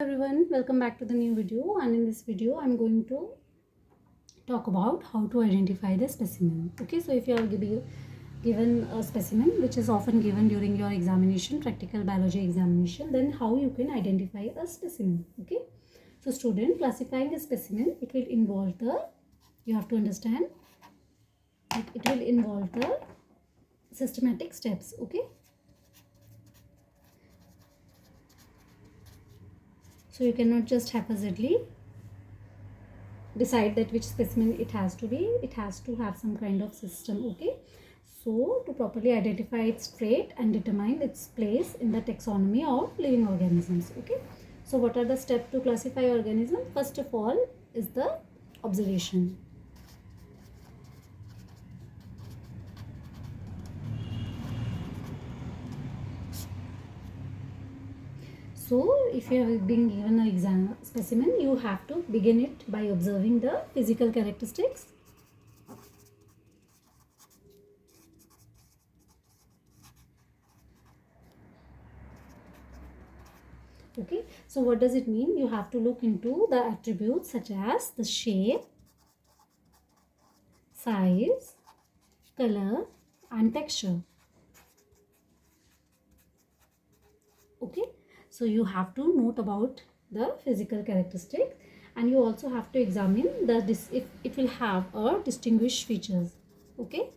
Everyone, welcome back to the new video, and in this video I'm going to talk about how to identify the specimen. Okay, so if you are given a specimen which is often given during your examination, practical biology examination, then how you can identify a specimen. Okay, so student, classifying a specimen, it will involve you have to understand it will involve the systematic steps. Okay, so you cannot just haphazardly decide that which specimen it has to be. It has to have some kind of system. Okay, so to properly identify its trait and determine its place in the taxonomy of living organisms. Okay, so what are the steps to classify organism? First of all is the observation. So if you have been given an exam specimen, you have to begin it by observing the physical characteristics. Okay, so what does it mean? You have to look into the attributes such as the shape, size, color and texture. Okay, so you have to note about the physical characteristics, and you also have to examine if it will have a distinguished features. Okay,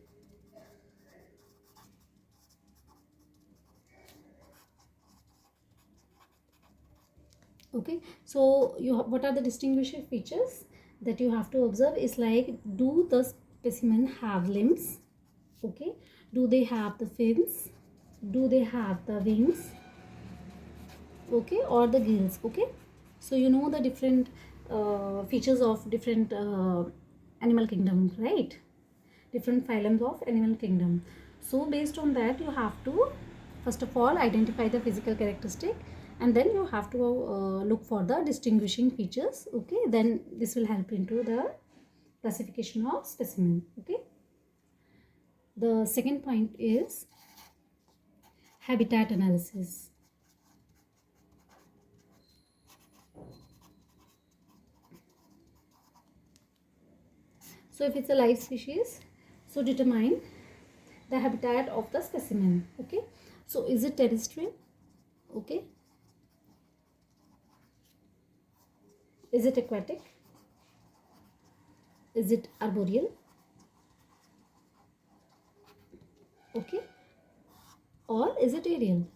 so what are the distinguishing features that you have to observe is like, do the specimen have limbs? Okay, do they have the fins? Do they have the wings? Okay, or the gills? Okay, so you know the different features of different animal kingdom, right? Different phylums of animal kingdom. So based on that, you have to first of all identify the physical characteristic, and then you have to look for the distinguishing features. Okay, then this will help into the classification of specimen. Okay, the second point is habitat analysis. So if it's a live species, so determine the habitat of the specimen. Okay, so is it terrestrial? Okay, is it aquatic? Is it arboreal? Okay, or is it aerial?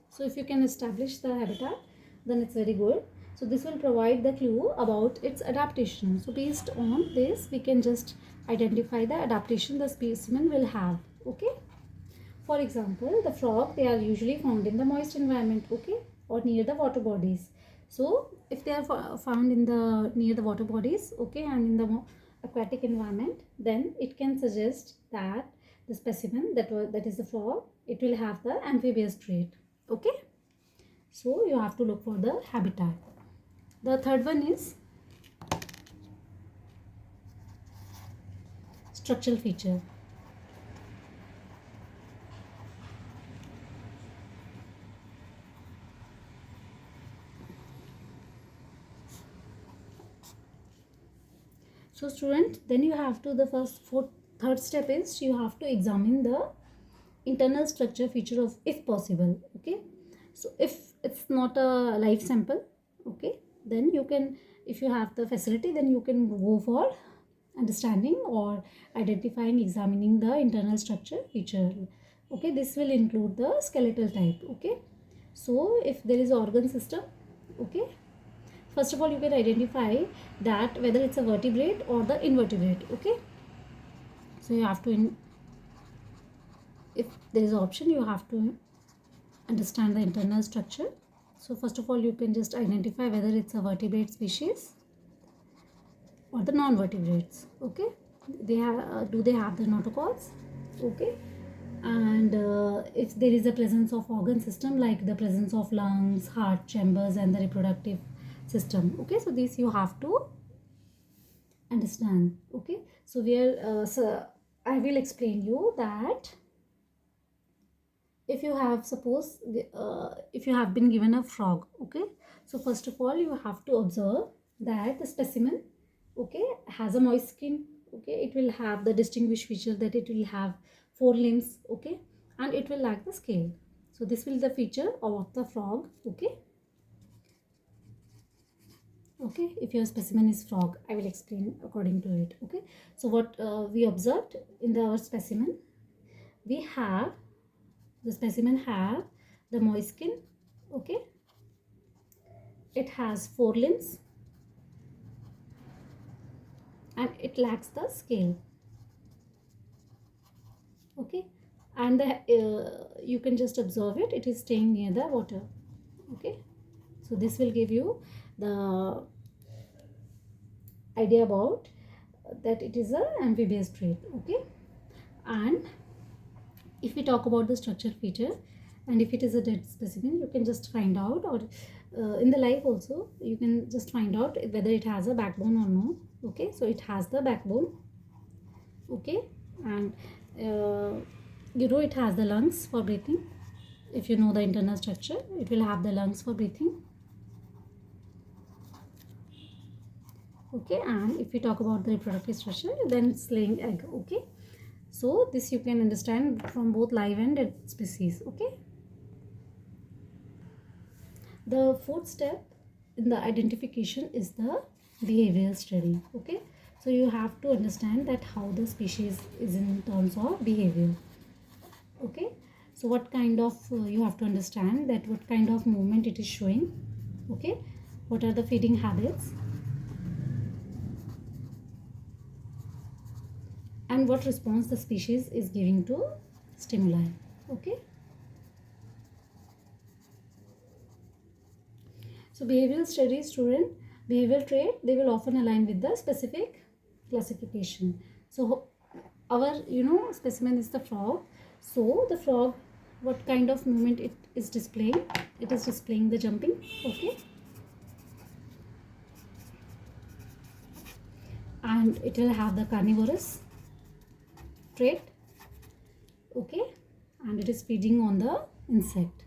So if you can establish the habitat, then it's very good. So this will provide the clue about its adaptation. So based on this, we can just identify the adaptation the specimen will have. Okay, for example, the frog, they are usually found in the moist environment. Okay, or near the water bodies. So if they are found in the near the water bodies, okay, and in the aquatic environment, then it can suggest that the specimen that is the frog, it will have the amphibious trait. Okay, so you have to look for the habitat. The third one is structural feature. So student, then you have to third step is you have to examine the internal structure feature of, if possible. Okay, so if it's not a live sample, okay, then you can, if you have the facility, then you can go for understanding or identifying, examining the internal structure feature. Okay, this will include the skeletal type. Okay, so if there is organ system, okay, first of all you can identify that whether it's a vertebrate or the invertebrate. Okay, so you have to if there is an option, you have to understand the internal structure. So first of all, you can just identify whether it's a vertebrate species or the non-vertebrates. Okay, they have do they have the notochords? Okay, and if there is a presence of organ system, like the presence of lungs, heart chambers and the reproductive system. Okay, so this you have to understand. Okay, so I will explain you that if you have, suppose if you have been given a frog, okay, So first of all, you have to observe that the specimen, okay, has a moist skin. Okay, it will have the distinguished feature that it will have 4 limbs. Okay, and it will lack the scale. So this will be the feature of the frog. Okay. Okay, if your specimen is frog, I will explain according to it. Okay, so what we observed in our specimen, we have the specimen have the moist skin. Okay, it has 4 limbs and it lacks the scale. Okay, and you can just observe it, it is staying near the water. Okay, so this will give you the idea about that it is a amphibious trait. Okay, and if we talk about the structure feature, and if it is a dead specimen, you can just find out, or in the life also you can just find out whether it has a backbone or no. Okay, so it has the backbone. Okay, and it has the lungs for breathing. If you know the internal structure, it will have the lungs for breathing. Okay, and if we talk about the reproductive structure, then it's laying egg. Okay, so this you can understand from both live and dead species. Okay, the fourth step in the identification is the behavioral study. Okay, so you have to understand that how the species is in terms of behavior. Okay, so what kind of you have to understand that what kind of movement it is showing. Okay, what are the feeding habits, and what response the species is giving to stimuli. Okay, so behavioral studies, student, behavioral trait, they will often align with the specific classification. So our specimen is the frog. So the frog, what kind of movement it is displaying? It is displaying the jumping. Okay, and it will have the carnivorous trait. Okay, and it is feeding on the insect.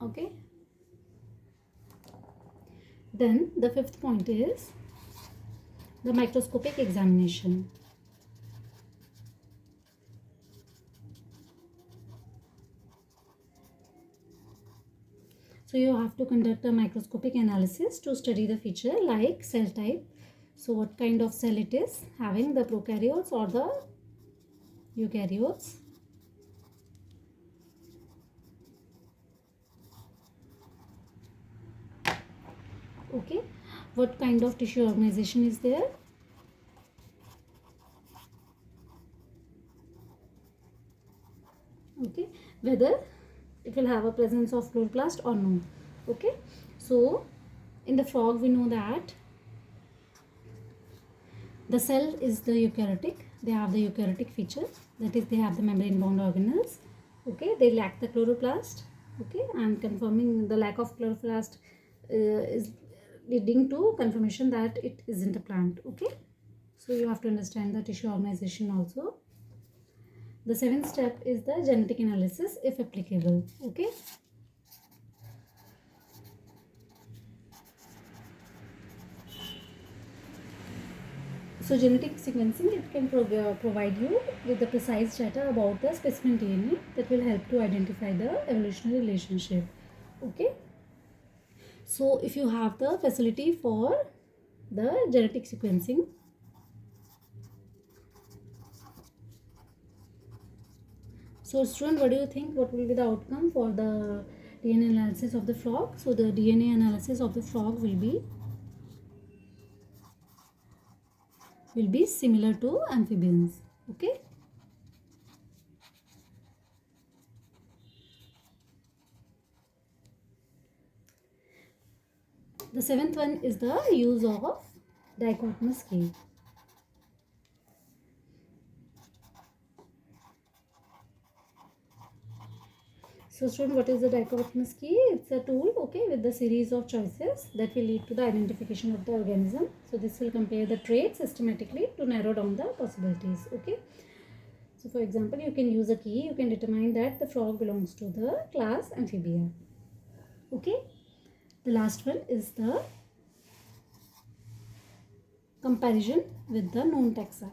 Okay, then the fifth point is the microscopic examination. So you have to conduct a microscopic analysis to study the feature like cell type. So what kind of cell it is having, the prokaryotes or the eukaryotes. Okay, what kind of tissue organization is there. Okay, whether it will have a presence of chloroplast or no. Okay, so in the frog we know that the cell is the eukaryotic. They have the eukaryotic feature, that is they have the membrane bound organelles. Okay, they lack the chloroplast. Okay, and confirming the lack of chloroplast is leading to confirmation that it isn't a plant. Okay, so you have to understand the tissue organization also. The seventh step is the genetic analysis if applicable. Okay, so genetic sequencing, it can provide you with the precise data about the specimen DNA that will help to identify the evolutionary relationship. Okay, so if you have the facility for the genetic sequencing, so student, what do you think, what will be the outcome for the DNA analysis of the frog? So the DNA analysis of the frog will be similar to amphibians. Okay, the seventh one is the use of dichotomous key. So student, what is the dichotomous key? It's a tool, okay, with the series of choices that will lead to the identification of the organism. So this will compare the traits systematically to narrow down the possibilities. Okay, so for example, you can use a key, you can determine that the frog belongs to the class Amphibia. Okay, The last one is the comparison with the known taxa.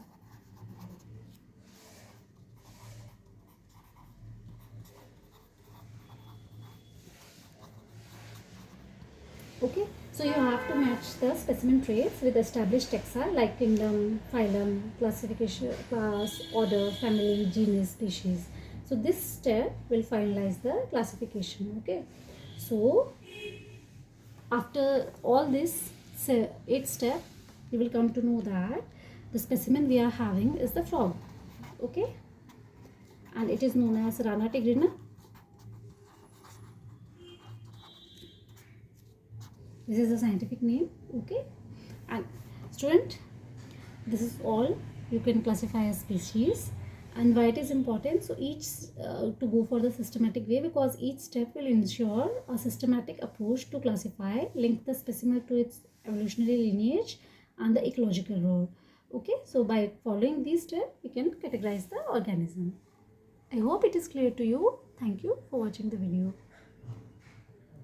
Okay, so you have to match the specimen traits with established taxa like kingdom, phylum, classification, class, order, family, genus, species. So this step will finalize the classification. Okay, so after all this 8 step, you will come to know that the specimen we are having is the frog. Okay, and it is known as Rana tigrina. This is the scientific name. Okay, and student, this is all you can classify as species. And why it is important, so each to go for the systematic way, because each step will ensure a systematic approach to classify, link the specimen to its evolutionary lineage and the ecological role. Okay, so by following these steps we can categorize the organism. I hope it is clear to you. Thank you for watching the video.